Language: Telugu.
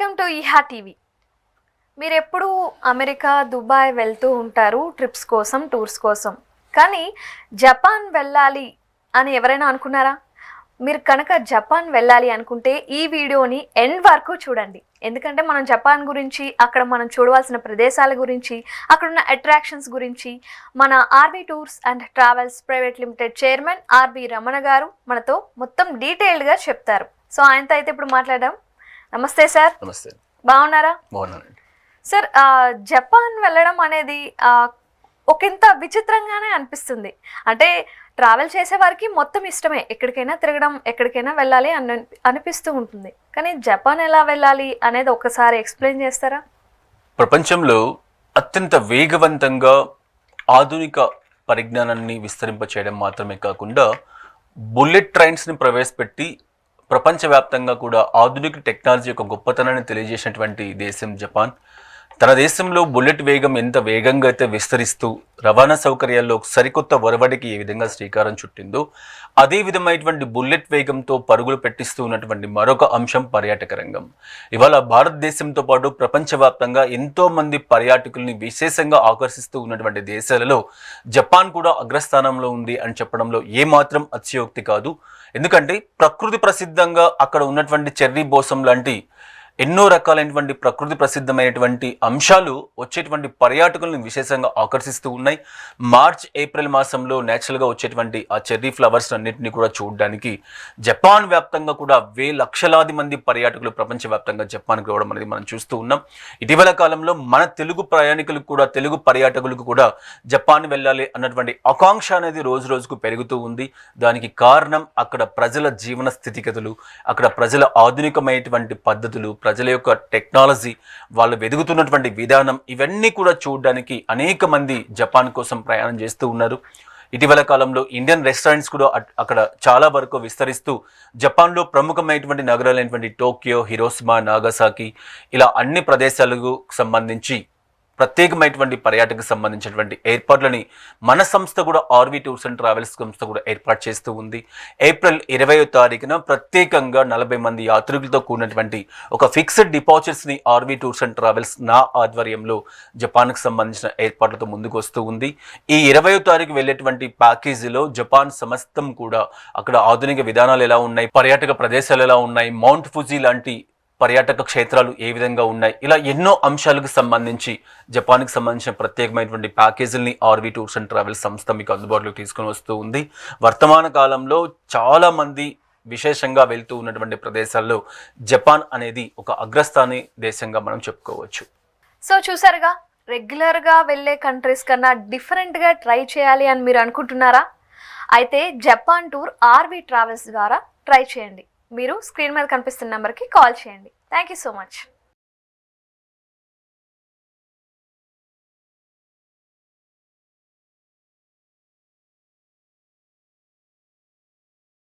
Welcome to ఈహా TV. మీరు ఎప్పుడు అమెరికా, దుబాయ్ వెళ్తూ ఉంటారు ట్రిప్స్ కోసం, టూర్స్ కోసం. కానీ జపాన్ వెళ్ళాలి అని ఎవరైనా అనుకున్నారా? మీరు కనుక జపాన్ వెళ్ళాలి అనుకుంటే ఈ వీడియోని ఎండ్ వరకు చూడండి. ఎందుకంటే మనం జపాన్ గురించి, అక్కడ మనం చూడవలసిన ప్రదేశాల గురించి, అక్కడున్న అట్రాక్షన్స్ గురించి మన RB tours and travels private limited chairman RB Ramana గారు మనతో మొత్తం డీటెయిల్డ్గా చెప్తారు. సో ఆయనతో అయితే ఇప్పుడు మాట్లాడదాం. నమస్తే సార్. నమస్తే. బాగున్నారా? బాగున్నానండి సార్. జపాన్ వెళ్ళడం అనేది ఒకంత విచిత్రంగానే అనిపిస్తుంది. అంటే ట్రావెల్ చేసే వారికి మొత్తం ఇష్టమే, ఎక్కడికైనా తిరగడం, ఎక్కడికైనా వెళ్ళాలి అనిపిస్తూ ఉంటుంది. కానీ జపాన్ ఎలా వెళ్ళాలి అనేది ఒకసారి ఎక్స్ప్లెయిన్ చేస్తారా? ప్రపంచంలో అత్యంత వేగవంతంగా ఆధునిక పరిజ్ఞానాన్ని విస్తరింపచేయడం మాత్రమే కాకుండా బుల్లెట్ ట్రైన్స్ని ప్రవేశపెట్టి ప్రపంచవ్యాప్తంగా కూడా ఆధునిక టెక్నాలజీ యొక్క గొప్పతనాన్ని తెలియజేసినటువంటి దేశం జపాన్. తన దేశంలో బుల్లెట్ వేగం ఎంత వేగంగా అయితే విస్తరిస్తూ రవాణా సౌకర్యాల్లో సరికొత్త ఒరవడికి ఏ విధంగా శ్రీకారం చుట్టిందో అదే విధమైనటువంటి బుల్లెట్ వేగంతో పరుగులు పెట్టిస్తూ ఉన్నటువంటి మరొక అంశం పర్యాటక రంగం. ఇవాళ భారతదేశంతో పాటు ప్రపంచవ్యాప్తంగా ఎంతో మంది పర్యాటకుల్ని విశేషంగా ఆకర్షిస్తూ ఉన్నటువంటి దేశాలలో జపాన్ కూడా అగ్రస్థానంలో ఉంది అని చెప్పడంలో ఏమాత్రం అతిశయోక్తి కాదు. ఎందుకంటే ప్రకృతి ప్రసిద్ధంగా అక్కడ ఉన్నటువంటి చెర్రీ బోసం లాంటి ఎన్నో రకాలైనటువంటి ప్రకృతి ప్రసిద్ధమైనటువంటి అంశాలు వచ్చేటువంటి పర్యాటకులను విశేషంగా ఆకర్షిస్తూ ఉన్నాయి. మార్చ్, ఏప్రిల్ మాసంలో నేచురల్గా వచ్చేటువంటి ఆ చెర్రీ ఫ్లవర్స్ అన్నింటినీ కూడా చూడడానికి జపాన్ వ్యాప్తంగా కూడా లక్షలాది మంది పర్యాటకులు ప్రపంచవ్యాప్తంగా జపాన్కి రావడం అనేది మనం చూస్తూ ఉన్నాం. ఇటీవల కాలంలో మన తెలుగు ప్రయాణికులకు కూడా, తెలుగు పర్యాటకులకు కూడా జపాన్ వెళ్ళాలి అన్నటువంటి ఆకాంక్ష అనేది రోజు రోజుకు పెరుగుతూ ఉంది. దానికి కారణం అక్కడ ప్రజల జీవన స్థితిగతులు, అక్కడ ప్రజల ఆధునికమైనటువంటి పద్ధతులు, ప్రజల యొక్క టెక్నాలజీ, వాళ్ళు వెదుగుతున్నటువంటి విధానం, ఇవన్నీ కూడా చూడడానికి అనేక మంది జపాన్ కోసం ప్రయాణం చేస్తూ ఉన్నారు. ఇటీవల కాలంలో ఇండియన్ రెస్టారెంట్స్ కూడా అక్కడ చాలా వరకు విస్తరిస్తూ జపాన్లో ప్రముఖమైనటువంటి నగరాలైనటువంటి టోక్యో, హిరోషిమా, నాగసాకి ఇలా అన్ని ప్రదేశాలకు సంబంధించి ప్రత్యేకమైనటువంటి పర్యాటకు సంబంధించినటువంటి ఏర్పాట్లని మన సంస్థ కూడా ఆర్వీ టూర్స్ అండ్ ట్రావెల్స్ సంస్థ కూడా ఏర్పాటు చేస్తూ ఉంది. ఏప్రిల్ 20వ తారీఖున ప్రత్యేకంగా 40 మంది యాత్రికులతో కూడినటువంటి ఒక ఫిక్స్డ్ డిపాజిట్స్ని ఆర్వీ టూర్స్ అండ్ ట్రావెల్స్ నా ఆధ్వర్యంలో జపాన్కి సంబంధించిన ఏర్పాట్లతో ముందుకు వస్తూ ఉంది. ఈ 20వ తారీఖు వెళ్ళేటువంటి ప్యాకేజీలో జపాన్ సమస్తం కూడా అక్కడ ఆధునిక విధానాలు ఎలా ఉన్నాయి, పర్యాటక ప్రదేశాలు ఎలా ఉన్నాయి, మౌంట్ ఫుజీ లాంటి పర్యాటక క్షేత్రాలు ఏ విధంగా ఉన్నాయి, ఇలా ఎన్నో అంశాలకు సంబంధించి జపాన్కి సంబంధించిన ప్రత్యేకమైనటువంటి ప్యాకేజీలని ఆర్వీ టూర్స్ అండ్ ట్రావెల్స్ సంస్థ మీకు అందుబాటులోకి తీసుకొని వస్తూ ఉంది. వర్తమాన కాలంలో చాలామంది విశేషంగా వెళ్తూ ఉన్నటువంటి ప్రదేశాల్లో జపాన్ అనేది ఒక అగ్రస్థాని దేశంగా మనం చెప్పుకోవచ్చు. సో చూసారుగా, రెగ్యులర్గా వెళ్ళే కంట్రీస్ కన్నా డిఫరెంట్గా ట్రై చేయాలి అని మీరు అనుకుంటున్నారా? అయితే జపాన్ టూర్ ఆర్వీ ట్రావెల్స్ ద్వారా ట్రై చేయండి. మీరు స్క్రీన్ మీద కనిపిస్తున్న నెంబర్కి కాల్ చేయండి. Thank you so much.